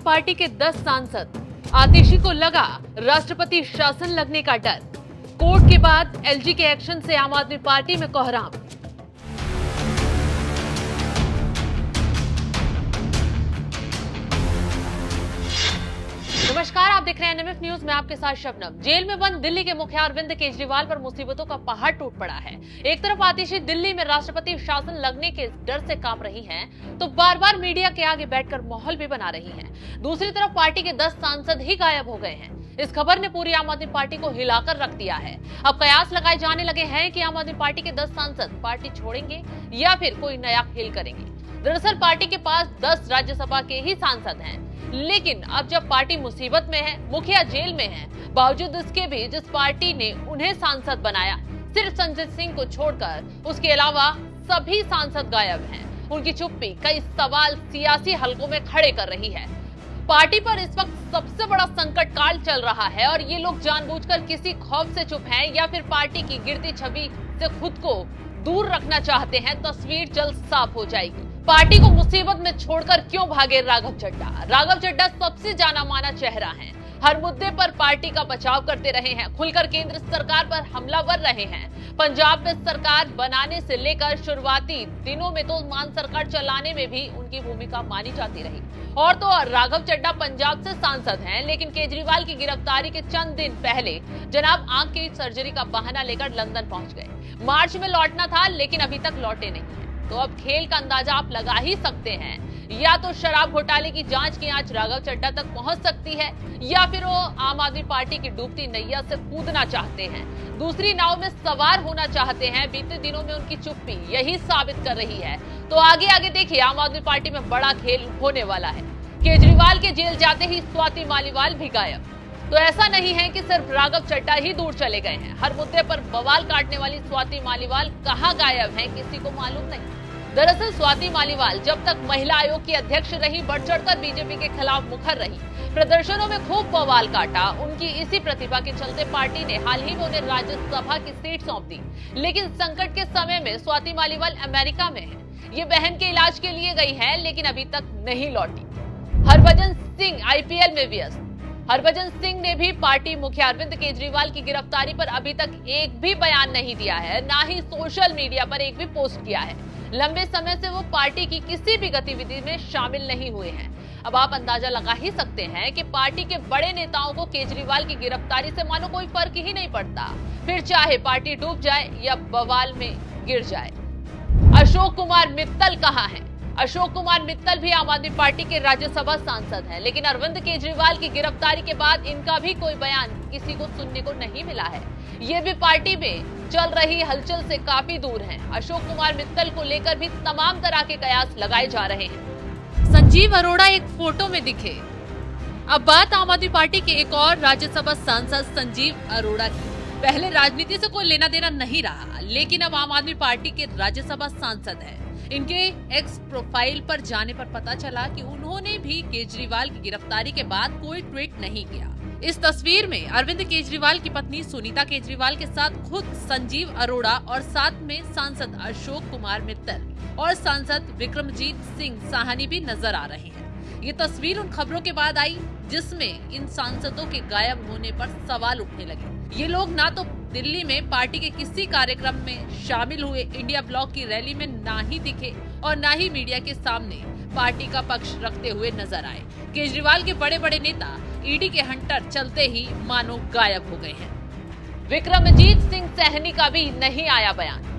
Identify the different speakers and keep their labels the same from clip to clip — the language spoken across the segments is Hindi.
Speaker 1: पार्टी के 10 सांसद। आतिशी को लगा राष्ट्रपति शासन लगने का डर। कोर्ट के बाद एलजी के एक्शन से आम आदमी पार्टी में कोहराम। नमस्कार, आप देख रहे हैं एनएमएफ न्यूज में आपके साथ शबनम। जेल में बंद दिल्ली के मुखिया अरविंद केजरीवाल पर मुसीबतों का पहाड़ टूट पड़ा है। एक तरफ आतिशी दिल्ली में राष्ट्रपति शासन लगने के डर से कांप रही हैं, तो बार बार मीडिया के आगे बैठकर माहौल भी बना रही हैं। दूसरी तरफ पार्टी के 10 सांसद ही गायब हो गए हैं। इस खबर ने पूरी आम आदमी पार्टी को हिलाकर रख दिया है। अब कयास लगाए जाने लगे हैं कि आम आदमी पार्टी के 10 सांसद पार्टी छोड़ेंगे या फिर कोई नया खेल करेंगे। दरअसल पार्टी के पास 10 राज्यसभा के ही सांसद हैं, लेकिन अब जब पार्टी मुसीबत में है, मुखिया जेल में है, बावजूद इसके भी जिस पार्टी ने उन्हें सांसद बनाया, सिर्फ संजय सिंह को छोड़कर उसके अलावा सभी सांसद गायब हैं। उनकी चुप्पी कई सवाल सियासी हलकों में खड़े कर रही है। पार्टी पर इस वक्त सबसे बड़ा संकट काल चल रहा है और ये लोग जानबूझकर किसी खौफ से चुप हैं या फिर पार्टी की गिरती छवि से खुद को दूर रखना चाहते हैं। तस्वीर जल्द साफ हो जाएगी। पार्टी को मुसीबत में छोड़कर क्यों भागे राघव चड्ढा? राघव चड्ढा सबसे जाना माना चेहरा है। हर मुद्दे पर पार्टी का बचाव करते रहे हैं, खुलकर केंद्र सरकार पर हमलावर रहे हैं। पंजाब में सरकार बनाने से लेकर शुरुआती दिनों में तो मान सरकार चलाने में भी उनकी भूमिका मानी जाती रही। और तो और राघव चड्ढा पंजाब से सांसद हैं, लेकिन केजरीवाल की गिरफ्तारी के चंद दिन पहले जनाब आंख की सर्जरी का बहाना लेकर लंदन पहुंच गए। मार्च में लौटना था, लेकिन अभी तक लौटे नहीं। तो अब खेल का अंदाजा आप लगा ही सकते हैं। या तो शराब घोटाले की जांच की आंच राघव चड्ढा तक पहुंच सकती है, या फिर वो आम आदमी पार्टी की डूबती नैया से कूदना चाहते हैं, दूसरी नाव में सवार होना चाहते हैं। बीते दिनों में उनकी चुप्पी यही साबित कर रही है। तो आगे आगे देखिए, आम आदमी पार्टी में बड़ा खेल होने वाला है। केजरीवाल के जेल जाते ही स्वाति मालीवाल भी गायब। तो ऐसा नहीं है कि सिर्फ राघव चड्ढा ही दूर चले गए हैं। हर मुद्दे पर बवाल काटने वाली स्वाति मालीवाल कहां गायब हैं, किसी को मालूम नहीं। दरअसल स्वाति मालीवाल जब तक महिला आयोग की अध्यक्ष रही, बढ़ चढ़कर बीजेपी के खिलाफ मुखर रही, प्रदर्शनों में खूब बवाल काटा। उनकी इसी प्रतिभा के चलते पार्टी ने हाल ही में उन्हें राज्यसभा की सीट सौंप दी। लेकिन संकट के समय में स्वाति मालीवाल अमेरिका में है। ये बहन के इलाज के लिए गई है, लेकिन अभी तक नहीं लौटी। हरभजन सिंह आईपीएल में व्यस्त। हरभजन सिंह ने भी पार्टी मुखिया अरविंद केजरीवाल की गिरफ्तारी पर अभी तक एक भी बयान नहीं दिया है, ना ही सोशल मीडिया पर एक भी पोस्ट किया है। लंबे समय से वो पार्टी की किसी भी गतिविधि में शामिल नहीं हुए हैं। अब आप अंदाजा लगा ही सकते हैं कि पार्टी के बड़े नेताओं को केजरीवाल की गिरफ्तारी से मानो कोई फर्क ही नहीं पड़ता, फिर चाहे पार्टी डूब जाए या बवाल में गिर जाए। अशोक कुमार मित्तल कहां हैं? अशोक कुमार मित्तल भी आम आदमी पार्टी के राज्यसभा सांसद हैं, लेकिन अरविंद केजरीवाल की गिरफ्तारी के बाद इनका भी कोई बयान किसी को सुनने को नहीं मिला है। ये भी पार्टी में चल रही हलचल से काफी दूर हैं। अशोक कुमार मित्तल को लेकर भी तमाम तरह के कयास लगाए जा रहे हैं। संजीव अरोड़ा एक फोटो में दिखे। अब बात आम आदमी पार्टी के एक और राज्यसभा सांसद संजीव अरोड़ा की। पहले राजनीति से कोई लेना देना नहीं रहा, लेकिन अब आम आदमी पार्टी के राज्यसभा सांसद हैं। इनके एक्स प्रोफाइल पर जाने पर पता चला कि उन्होंने भी केजरीवाल की गिरफ्तारी के बाद कोई ट्वीट नहीं किया। इस तस्वीर में अरविंद केजरीवाल की पत्नी सुनीता केजरीवाल के साथ खुद संजीव अरोड़ा और साथ में सांसद अशोक कुमार मित्तल और सांसद विक्रमजीत सिंह साहनी भी नजर आ रहे हैं। ये तस्वीर उन खबरों के बाद आई जिसमें इन सांसदों के गायब होने पर सवाल उठने लगे। ये लोग ना तो दिल्ली में पार्टी के किसी कार्यक्रम में शामिल हुए, इंडिया ब्लॉक की रैली में ना ही दिखे और ना ही मीडिया के सामने पार्टी का पक्ष रखते हुए नजर आए। केजरीवाल के बड़े बड़े नेता ईडी के हंटर चलते ही मानो गायब हो गए हैं। विक्रमजीत सिंह सैहनी का भी नहीं आया बयान।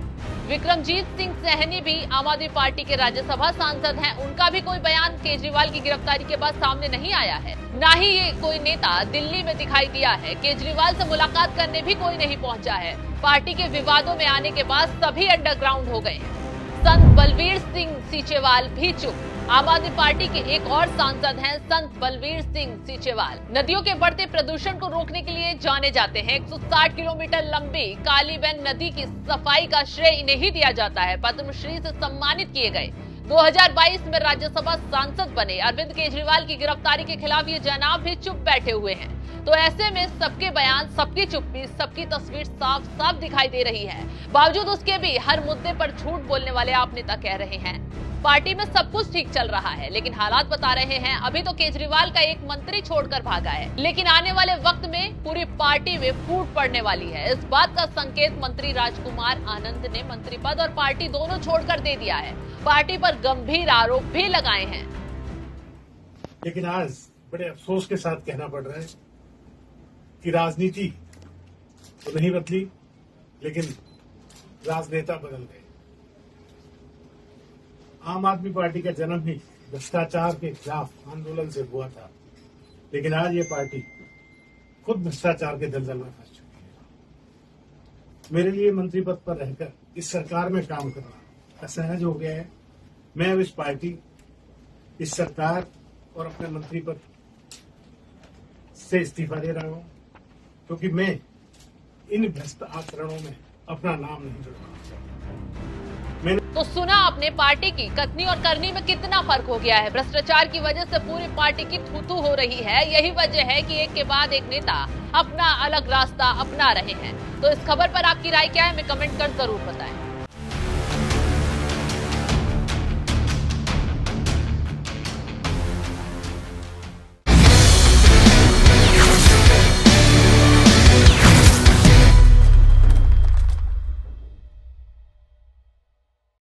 Speaker 1: विक्रमजीत सिंह सैहनी भी आम आदमी पार्टी के राज्यसभा सांसद हैं। उनका भी कोई बयान केजरीवाल की गिरफ्तारी के बाद सामने नहीं आया है। ना ही ये कोई नेता दिल्ली में दिखाई दिया है। केजरीवाल से मुलाकात करने भी कोई नहीं पहुंचा है। पार्टी के विवादों में आने के बाद सभी अंडरग्राउंड हो गए हैं। संत बलवीर सिंह सीचेवाल भी चुप। आम आदमी पार्टी के एक और सांसद हैं संत बलवीर सिंह सीचेवाल। नदियों के बढ़ते प्रदूषण को रोकने के लिए जाने जाते हैं। 160 किलोमीटर लंबी कालीबेन नदी की सफाई का श्रेय इन्हें ही दिया जाता है। पद्मश्री से सम्मानित किए गए। 2022 में राज्यसभा सांसद बने। अरविंद केजरीवाल की गिरफ्तारी के खिलाफ ये जनाब भी चुप बैठे हुए हैं। तो ऐसे में सबके बयान, सबकी चुप्पी, सबकी तस्वीर साफ साफ दिखाई दे रही है। बावजूद उसके भी हर मुद्दे पर झूठ बोलने वाले आप नेता कह रहे हैं पार्टी में सब कुछ ठीक चल रहा है, लेकिन हालात बता रहे हैं अभी तो केजरीवाल का एक मंत्री छोड़कर भागा है, लेकिन आने वाले वक्त में पूरी पार्टी में फूट पड़ने वाली है। इस बात का संकेत मंत्री राजकुमार आनंद ने मंत्री पद और पार्टी दोनों छोड़कर दे दिया है। पार्टी पर गंभीर आरोप भी लगाए हैं।
Speaker 2: लेकिन आज बड़े अफसोस के साथ कहना पड़ रहा है कि राजनीति तो नहीं बदली, लेकिन राजनेता बदल गए। आम आदमी पार्टी का जन्म ही भ्रष्टाचार के खिलाफ आंदोलन से हुआ था, लेकिन आज ये पार्टी खुद भ्रष्टाचार के दलदल में फंस चुकी है। मेरे लिए मंत्री पद पर रहकर इस सरकार में काम करना असहज हो गया है। मैं अब इस पार्टी, इस सरकार और अपने मंत्री पद से इस्तीफा दे रहा हूं, क्योंकि मैं इन भ्रष्ट आचरणों में अपना नाम नहीं जुड़वाना चाहता।
Speaker 1: तो सुना आपने पार्टी की कथनी और करनी में कितना फर्क हो गया है। भ्रष्टाचार की वजह से पूरी पार्टी की थू-थू हो रही है। यही वजह है कि एक के बाद एक नेता अपना अलग रास्ता अपना रहे हैं। तो इस खबर पर आपकी राय क्या है, हमें कमेंट कर जरूर बताएं।